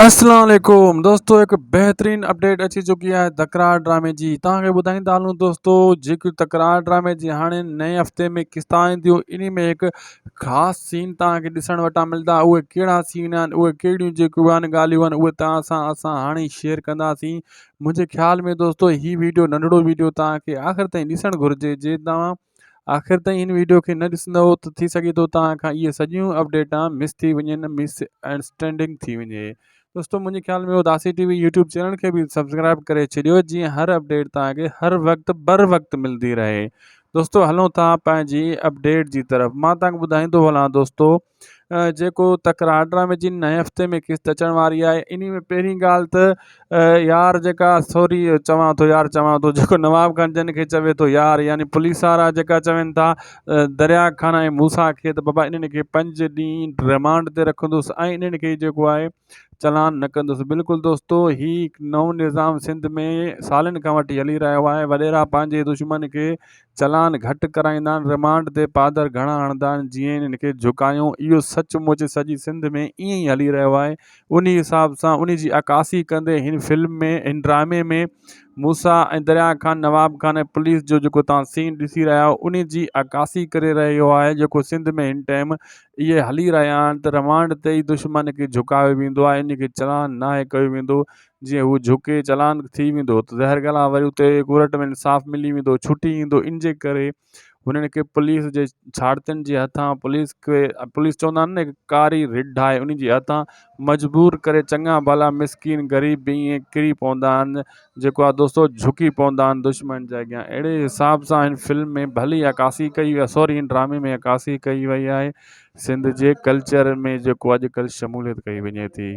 अस्सलाम वालेकुम दोस्तों, एक बेहतरीन अपडेट अची चुकी है तकरार ड्रामे जी। तव्हांखे ॿुधाईंदा हलूं दोस्तों, जेकी तकरार ड्रामे जी हाणे नए हफ़्ते में क़िस्तां ईंदियूं, इन में हिकु ख़ासि सीन तव्हांखे ॾिसण वटां मिलंदा। उहे कहिड़ा सीन आहिनि, उहे कहिड़ियूं जेकियूं आहिनि ॻाल्हियूं आहिनि, उहे तव्हां सां असां हाणे ई शेयर कंदासीं। मुंहिंजे ख़्याल में दोस्तों हीउ वीडियो नंढिड़ो वीडियो तव्हांखे आख़िर ताईं ॾिसणु घुरिजे। जे तव्हां आख़िर ताईं हिन वीडियो खे न ॾिसंदव त थी सघे थो तव्हां खां इहे सॼियूं अपडेटां मिस थी वञनि, मिस अंडरस्टैंडिंग थी वञे। दोस्तों मुंहिंजे ख़्याल में उदासी टीवी यूट्यूब चैनल खे भी सब्सक्राइब करे छॾियो, जीअं हर अपडेट तव्हांखे हर वक़्तु बर वक़्तु मिलंदी रहे। दोस्तों हलूं था पंहिंजी अपडेट जी तरफ़। मां तव्हांखे ॿुधाईंदो हलां दोस्तों, जेको तकरार ड्रामे जी नए हफ़्ते में क़िस्त अचण वारी आहे, इन में पहिरीं ॻाल्हि त यार जेका सॉरी चवां थो जेको नवाब खान जन खे चवे थो यार, यानी पुलिस वारा जेका चवनि था दरिया खान ऐं मूसा खे त बाबा इन्हनि खे 5 ॾींहं रिमांड ते रखंदुसि ऐं इन्हनि खे जेको आहे चलान न कंदुसि। बिल्कुलु दोस्तों, ही नओं निज़ाम सिंध में सालनि खां वठी हली रहियो आहे। वॾेरा पंहिंजे दुश्मन खे चलान घटि कराईंदा आहिनि, रिमांड ते पादर घणा हणंदा आहिनि, जीअं इन्हनि खे झुकायूं। इहो सचमुच सॼी सिंध में ईअं ई हली रहियो आहे। उन हिसाब सां उन जी अकासी कंदे हिन फिल्म में, हिन ड्रामे में मूसा ऐं दरिया खान, नवाब खान ऐं पुलिस जो जेको तव्हां सीन ॾिसी रहिया आहियो, उन जी अकासी करे रहियो आहे। जेको सिंध में हिन टाइम इहे हली रहिया आहिनि त रिमांड ते ई दुश्मन खे झुकायो वेंदो आहे, इन खे चलान नाहे कयो वेंदो। जीअं हू झुके चलान थी वेंदो त ज़ाहिर ॻाल्हि आहे वरी उते कोर्ट में इंसाफ़ मिली वेंदो, छुटी ईंदो। इन जे करे हुननि खे पुलिस जे छाड़तियुनि जे हथां, पुलिस चवंदा आहिनि न हिकु कारी रिढ आहे, उन जे हथां मजबूर करे चङा भला मिसकिन ग़रीब बि ईअं किरी पवंदा आहिनि, जेको आहे दोस्तों झुकी पवंदा आहिनि दुश्मन जे अॻियां। अहिड़े हिसाब सां हिन फिल्म में भली अकासी कई, सॉरी हिन ड्रामे में अकासी कई वई आहे सिंध जे कल्चर में, जेको अॼुकल्ह शमूलियत कई वञे थी।